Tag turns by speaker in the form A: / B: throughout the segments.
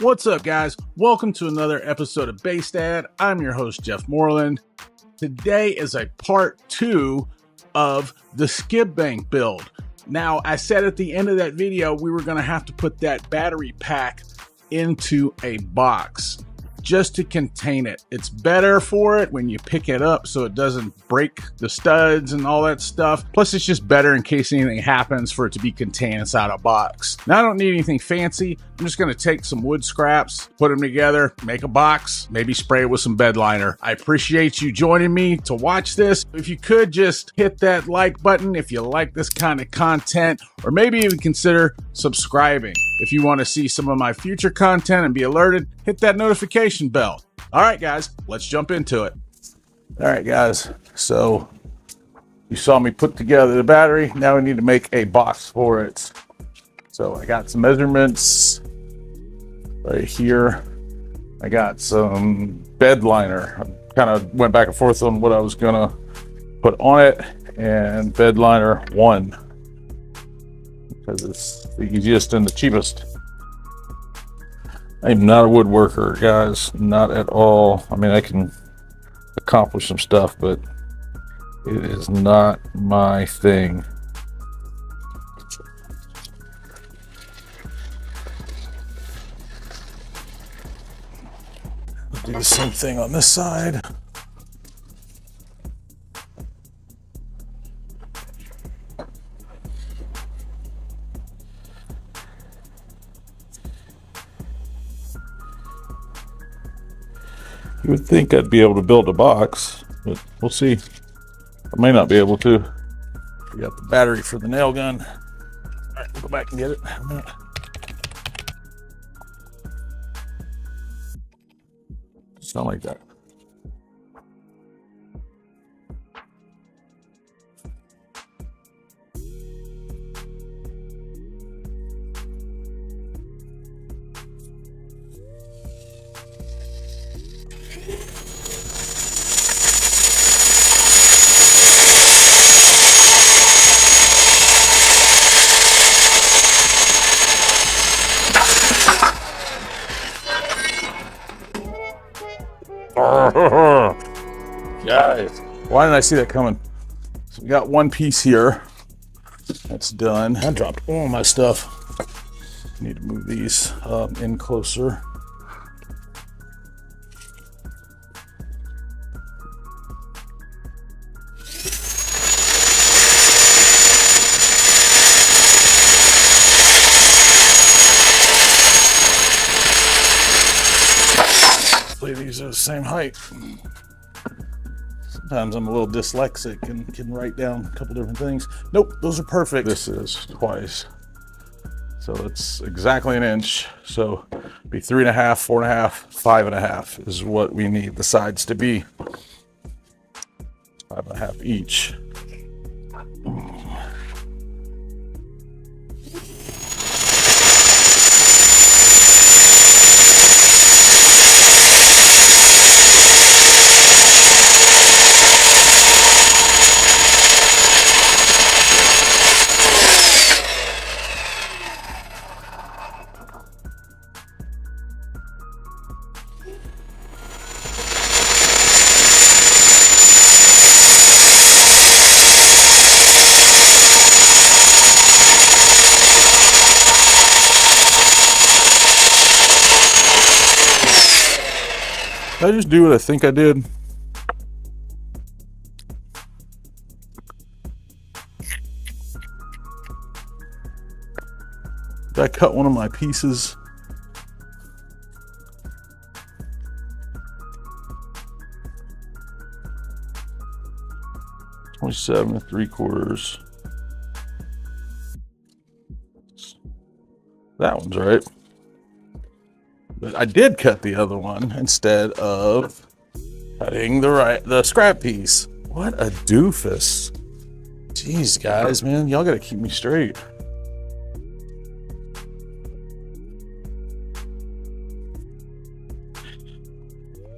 A: What's up, guys? Welcome to another episode of Base Dad. I'm your host, Jeff Moreland. Today is a part 2 of the Scib Bank build. Now, I said at the end of that video, we were going to have to put that battery pack into a box just to contain it. It's better for it when you pick it up so it doesn't break the studs and all that stuff. Plus, it's just better in case anything happens for it to be contained inside a box. Now, I don't need anything fancy. I'm just going to take some wood scraps, put them together, make a box, maybe spray it with some bed liner. I appreciate you joining me to watch this. If you could just hit that like button if you like this kind of content, or maybe even consider subscribing. If you want to see some of my future content and be alerted, hit that notification bell. All right, guys, let's jump into it. All right, guys, so you saw me put together the battery. Now we need to make a box for it. So I got some measurements right here. I got some bed liner. I kind of went back and forth on what I was gonna put on it, and bed liner 1. Because it's the easiest and the cheapest. I'm not a woodworker, guys, not at all. I mean, I can accomplish some stuff, but it is not my thing. I'll do the same thing on this side. You would think I'd be able to build a box, but we'll see. I may not be able to. We got the battery for the nail gun. All right, we'll go back and get it. Sound like that. Guys, why didn't I see that coming? So we got one piece here. That's done. I dropped all my stuff. Need to move these in closer. Hopefully these are the same height. Sometimes I'm a little dyslexic and can write down a couple different things. Nope, those are perfect. This is twice. So it's exactly an inch. So be 3.5, 4.5, 5.5 is what we need the sides to be. 5.5 each. Did I just do what I think I did? Did I cut one of my pieces? $27 3/4. That one's right. But I did cut the other one instead of cutting the scrap piece. What a doofus. Jeez, guys, man, y'all gotta keep me straight.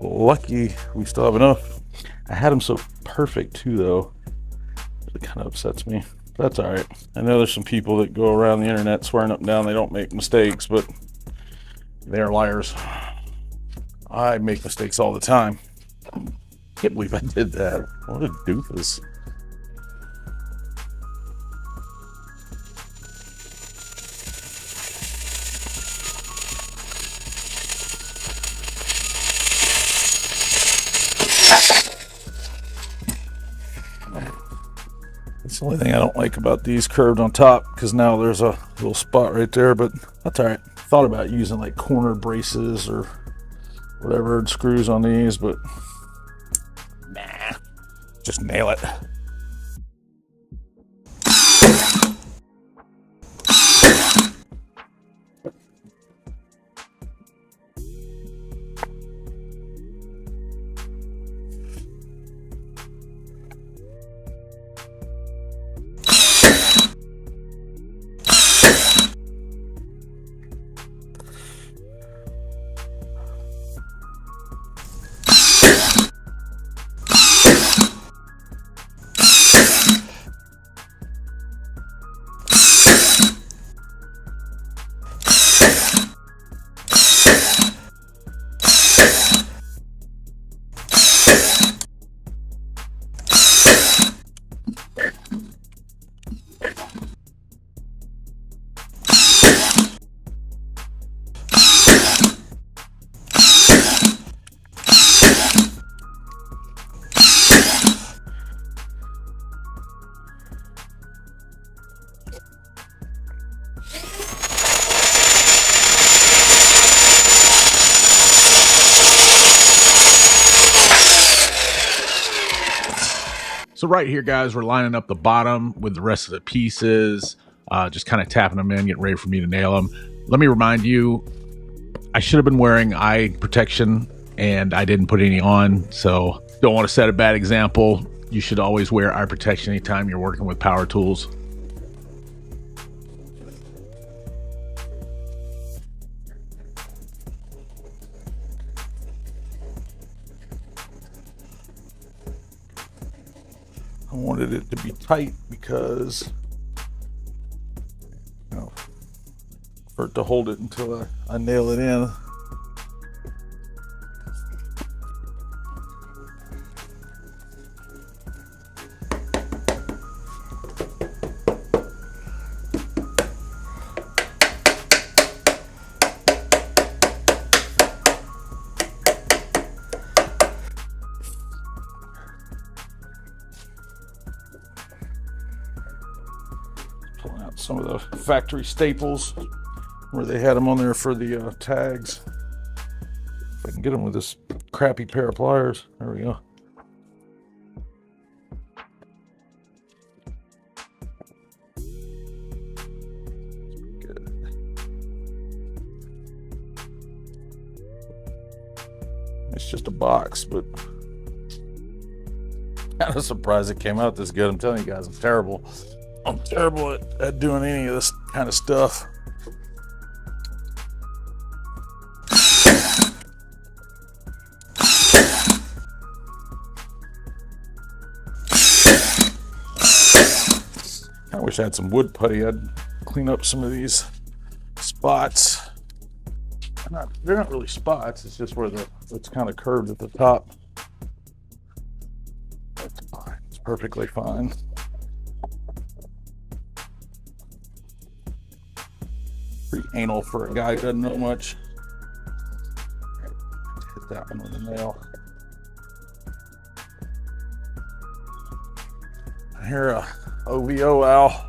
A: Lucky we still have enough. I had them so perfect too, though. It kind of upsets me. That's all right. I know there's some people that go around the internet swearing up and down they don't make mistakes, but They're liars. I make mistakes all the time. Can't believe I did that. What a doofus. That's the only thing I don't like about these curved on top, because now there's a little spot right there, but that's all right. Thought about using like corner braces or whatever screws on these, but nah, just nail it. So right here, guys, we're lining up the bottom with the rest of the pieces, just kind of tapping them in, getting ready for me to nail them. Let me remind you, I should have been wearing eye protection and I didn't put any on, so don't want to set a bad example. You should always wear eye protection anytime you're working with power tools. I wanted it to be tight because, you know, for it to hold it until I nail it in. Pulling out some of the factory staples where they had them on there for the tags. If I can get them with this crappy pair of pliers. There we go. Good. It's just a box, but kind of surprised it came out this good. I'm telling you guys, I'm terrible at doing any of this kind of stuff. I wish I had some wood putty. I'd clean up some of these spots. They're not really spots. It's just where it's kind of curved at the top. That's fine. It's perfectly fine. Pretty anal for a guy who doesn't know much. Hit that one with a nail. I hear a OVO owl.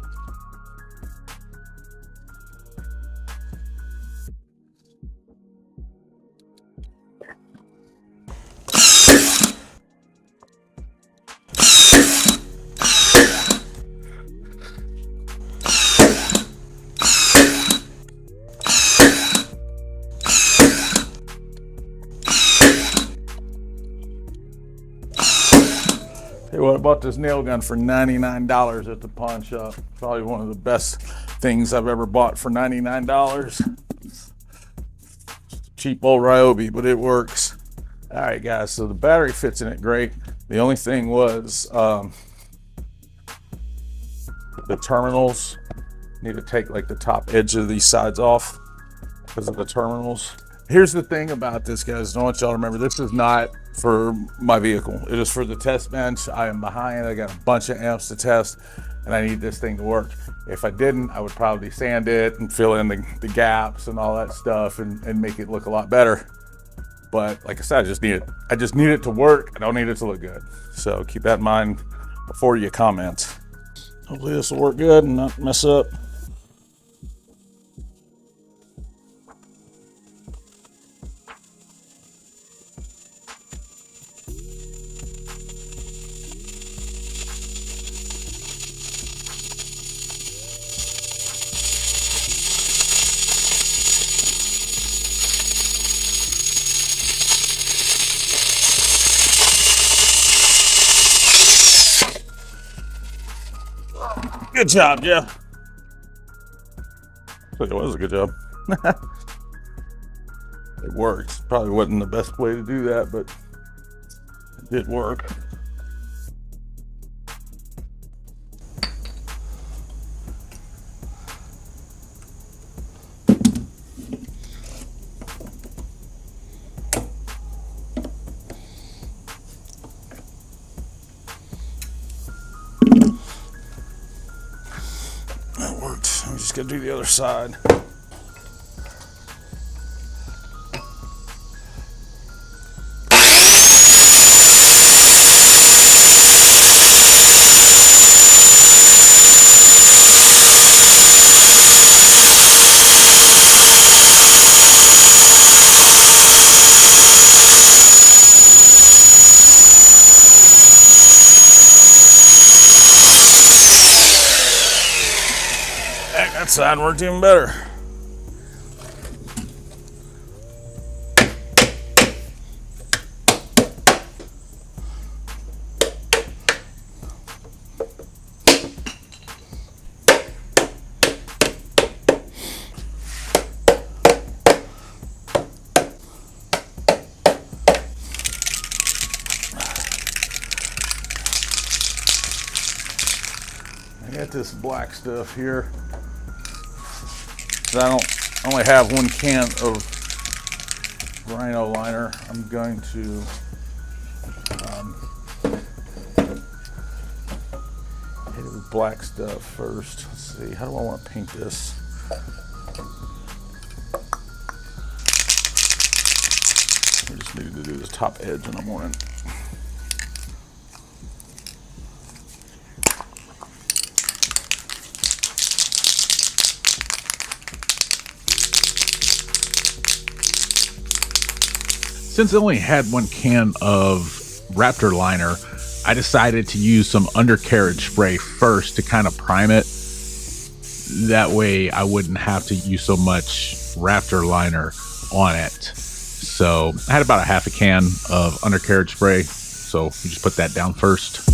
A: Hey, well, I bought this nail gun for $99 at the pawn shop. Probably one of the best things I've ever bought for $99. Cheap old Ryobi, but it works. All right, guys, so the battery fits in it great. The only thing was the terminals. Need to take like the top edge of these sides off because of the terminals. Here's the thing about this, guys. I want y'all to remember, this is not for my vehicle. It is for the test bench. I am behind. I got a bunch of amps to test, and I need this thing to work. If I didn't, I would probably sand it and fill in the gaps and all that stuff and make it look a lot better. But like I said, I just need it to work. I don't need it to look good. So keep that in mind before you comment. Hopefully this will work good and not mess up. Good job, Jeff. It was a good job. It worked. Probably wasn't the best way to do that, but it did work. That worked. I'm just gonna do the other side. That side worked even better. I got this black stuff here. I only have one can of Rhino liner. I'm going to hit it with black stuff first. Let's see, how do I want to paint this? I just needed to do this top edge in the morning. Since I only had one can of Raptor liner, I decided to use some undercarriage spray first to kind of prime it. That way I wouldn't have to use so much Raptor liner on it. So I had about a half a can of undercarriage spray. So you just put that down first.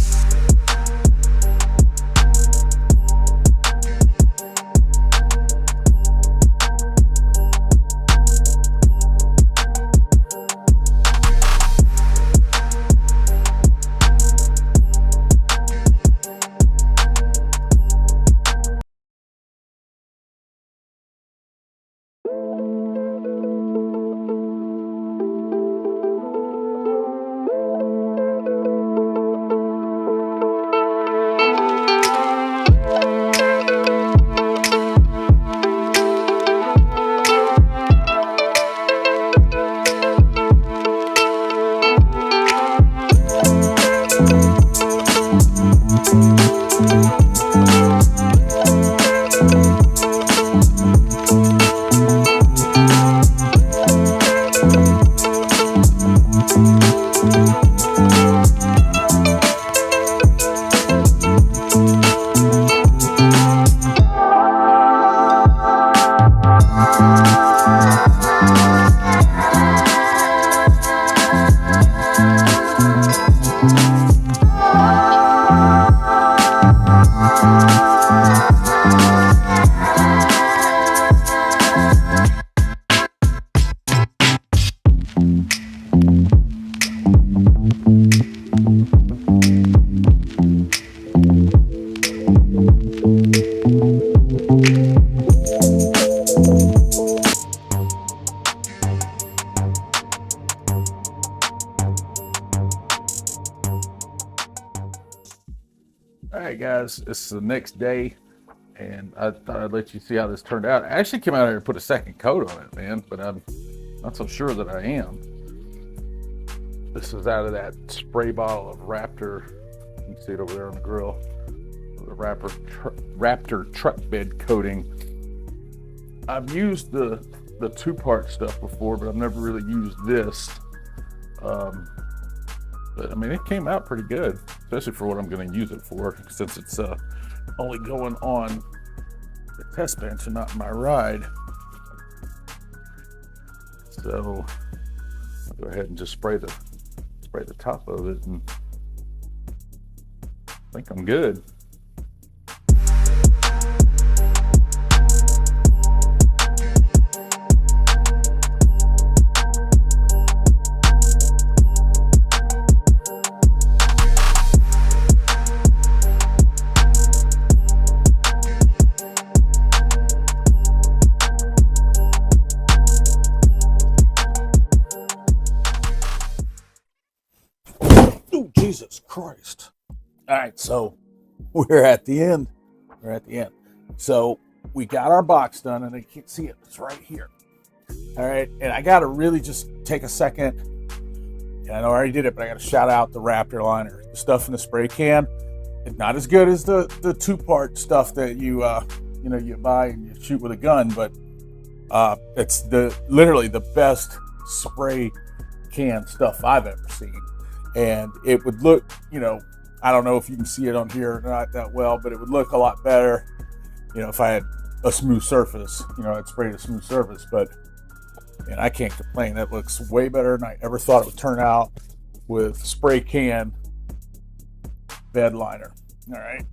A: All right, guys, it's the next day, and I thought I'd let you see how this turned out. I actually came out here and put a second coat on it, man, but I'm not so sure that I am. This is out of that spray bottle of Raptor. You can see it over there on the grill. The Raptor truck bed coating. I've used the two-part stuff before, but I've never really used this. But I mean, it came out pretty good, especially for what I'm going to use it for, since it's only going on the test bench and not my ride. So I'll go ahead and just spray the top of it, and I think I'm good. Jesus Christ. All right, so we're at the end. So we got our box done, and I can't see it. It's right here. All right, and I got to really just take a second. And I know I already did it, but I got to shout out the Raptor liner. The stuff in the spray can, it's not as good as the two-part stuff that you buy and you shoot with a gun, but it's literally the best spray can stuff I've ever seen. And it would look, I don't know if you can see it on here or not that well, but it would look a lot better, if I had a smooth surface, I'd sprayed a smooth surface. But, and I can't complain. That looks way better than I ever thought it would turn out with spray can bed liner. All right.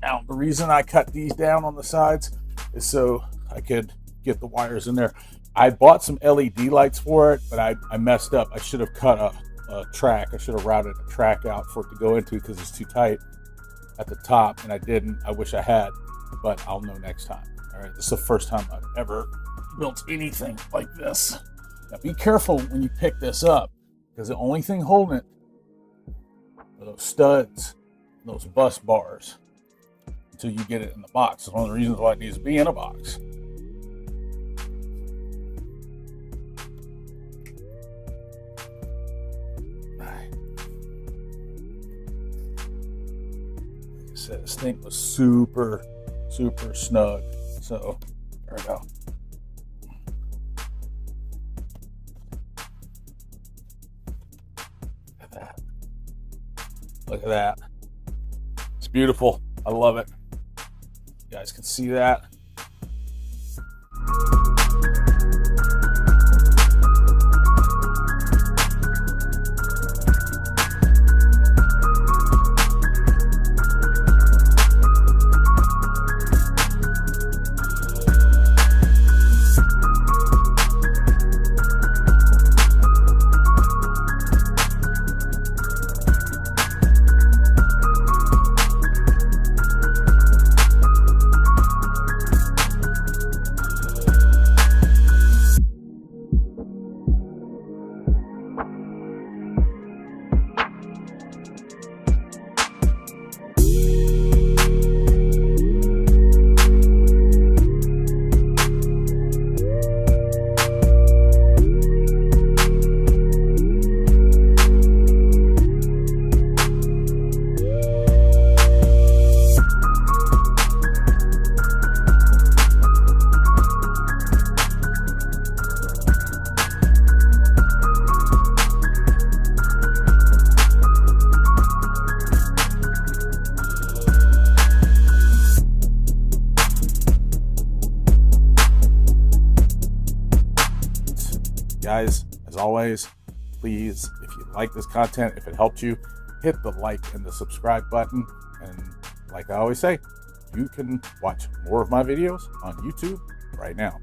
A: Now, the reason I cut these down on the sides is so I could get the wires in there. I bought some LED lights for it, but I messed up. I should have cut a track. I should have routed a track out for it to go into because it's too tight at the top, and I didn't. I wish I had, but I'll know next time. All right, this is the first time I've ever built anything like this. Now, be careful when you pick this up, because the only thing holding it are those studs, those bus bars, until you get it in the box. It's one of the reasons why it needs to be in a box. This thing was super snug, so there we go. Look at that. It's beautiful. I love it. You guys can see that. Guys, as always, please, if you like this content, if it helped you, hit the like and the subscribe button. And like I always say, you can watch more of my videos on YouTube right now.